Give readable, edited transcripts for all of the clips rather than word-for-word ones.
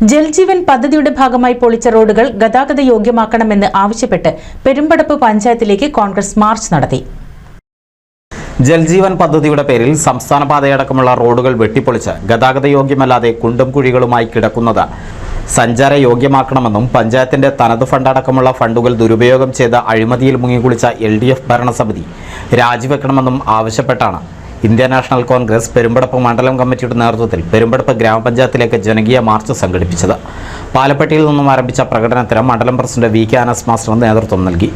ജൽജീവൻ പദ്ധതിയുടെ ഭാഗമായി പൊളിച്ച റോഡുകൾ ഗതാഗത യോഗ്യമാക്കണമെന്ന് ആവശ്യപ്പെട്ട് പെരുമ്പടപ്പ് പഞ്ചായത്തിലേക്ക് കോൺഗ്രസ് മാർച്ച് നടത്തി. ജൽജീവൻ പദ്ധതിയുടെ പേരിൽ സംസ്ഥാന പാതയടക്കമുള്ള റോഡുകൾ വെട്ടിപ്പൊളിച്ച് ഗതാഗത യോഗ്യമല്ലാതെ കുണ്ടും കുഴികളുമായി കിടക്കുന്നത് സഞ്ചാര യോഗ്യമാക്കണമെന്നും പഞ്ചായത്തിന്റെ തനത് ഫണ്ടടക്കമുള്ള ഫണ്ടുകൾ ദുരുപയോഗം ചെയ്ത് അഴിമതിയിൽ മുങ്ങിക്കുളിച്ച LDF ഭരണസമിതി രാജിവെക്കണമെന്നും ആവശ്യപ്പെട്ടാണ് ഇന്ത്യൻ നാഷണൽ കോൺഗ്രസ് പെരുമ്പടപ്പ് മണ്ഡലം കമ്മിറ്റിയുടെ നേതൃത്വത്തിൽ പെരുമ്പടപ്പ് ഗ്രാമപഞ്ചായത്തിലേക്ക് ജനകീയ മാർച്ച് സംഘടിപ്പിച്ചത്. പാലപ്പെട്ടിയിൽ നിന്നും ആരംഭിച്ച പ്രകടനത്തിന് മണ്ഡലം പ്രസിഡന്റ് VK അനസ് മാസ്റ്റർ നേതൃത്വം നൽകി.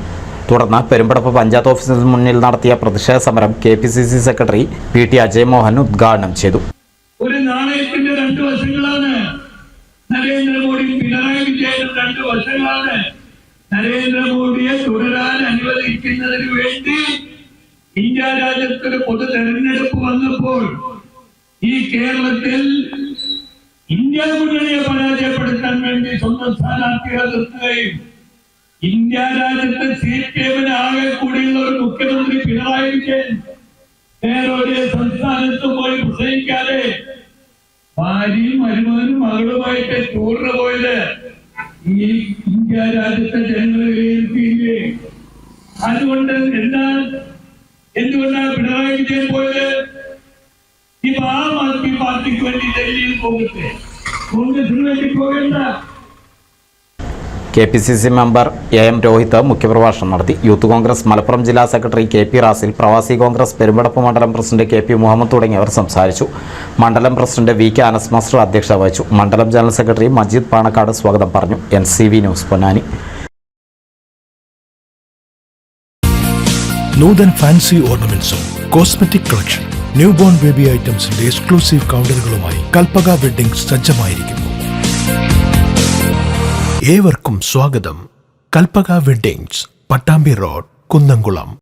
തുടർന്ന് പെരുമ്പടപ്പ് പഞ്ചായത്ത് ഓഫീസിന് മുന്നിൽ നടത്തിയ പ്രതിഷേധ സമരം KPCC secretary PT Ajay Mohan ഉദ്ഘാടനം ചെയ്തു. ഒരു നാണയത്തിന്റെ രണ്ട് വശങ്ങളാണ് നരേന്ദ്രമോദിയും പിണറായി വിജയനും രണ്ട് വശങ്ങളാണ്. നരേന്ദ്രമോദിയെ തുടരാൻ അനുവദിക്കുന്നതിന് വേണ്ടി ഇന്ത്യ രാജ്യത്തൊരു പൊതു തെരഞ്ഞെടുപ്പ് വന്നപ്പോൾ ഈ കേരളത്തിൽ ഇന്ത്യ മുന്നണിയെ പരാജയപ്പെടുത്താൻ വേണ്ടി സ്വന്തം സ്ഥാനാർത്ഥികളെ നിർത്തുകയും ഇന്ത്യ രാജ്യത്തെ CPM-ന് ആകെ കൂടിയുള്ള ഒരു മുഖ്യമന്ത്രി പിണറായി വിജയൻ വേറൊരു സംസ്ഥാനത്തും പോയി പ്രസംഗിക്കാതെ ഭാര്യയും മരുമകനും മകളുമായിട്ട് ടൂറിന് പോയത് ഈ ഇന്ത്യ രാജ്യത്തെ ജനങ്ങളെ വിലയിരുത്തിയില്ലേ? അതുകൊണ്ട് എന്തുകൊണ്ടാണ് പിണറായി വിജയൻ പോയത്? ഇപ്പൊ ആം ആദ്മി പാർട്ടിക്ക് വേണ്ടി ഡൽഹിയിൽ പോകട്ടെ, കോൺഗ്രസിന് വേണ്ടി പോകേണ്ട. KPCC മെമ്പർ AM രോഹിത് മുഖ്യപ്രഭാഷണം നടത്തി. യൂത്ത് കോൺഗ്രസ് മലപ്പുറം ജില്ലാ സെക്രട്ടറി KP റാസിൽ, പ്രവാസി കോൺഗ്രസ് പെരുമ്പടപ്പ് മണ്ഡലം പ്രസിഡന്റ് KP മുഹമ്മദ് തുടങ്ങിയവർ സംസാരിച്ചു. മണ്ഡലം പ്രസിഡന്റ് VK അനസ് മാസ്റ്റർ അധ്യക്ഷത വഹിച്ചു. മണ്ഡലം ജനറൽ സെക്രട്ടറി മജീദ് പാണക്കാട് സ്വാഗതം പറഞ്ഞു. NCV news Ponnani. Nuthan fancy ഓർണമെന്റ്സും cosmetic collection, new born baby ഐറ്റംസിന്റെ എക്സ്ക്ലൂസീവ് കൗണ്ടറുകളുമായി കൽപ്പക വെഡ്ഡിംഗ് സജ്ജമായിരിക്കുന്നു. ഏവർക്കും സ്വാഗതം. Kalpaka weddings, Pattambi road, Kunnamkulam.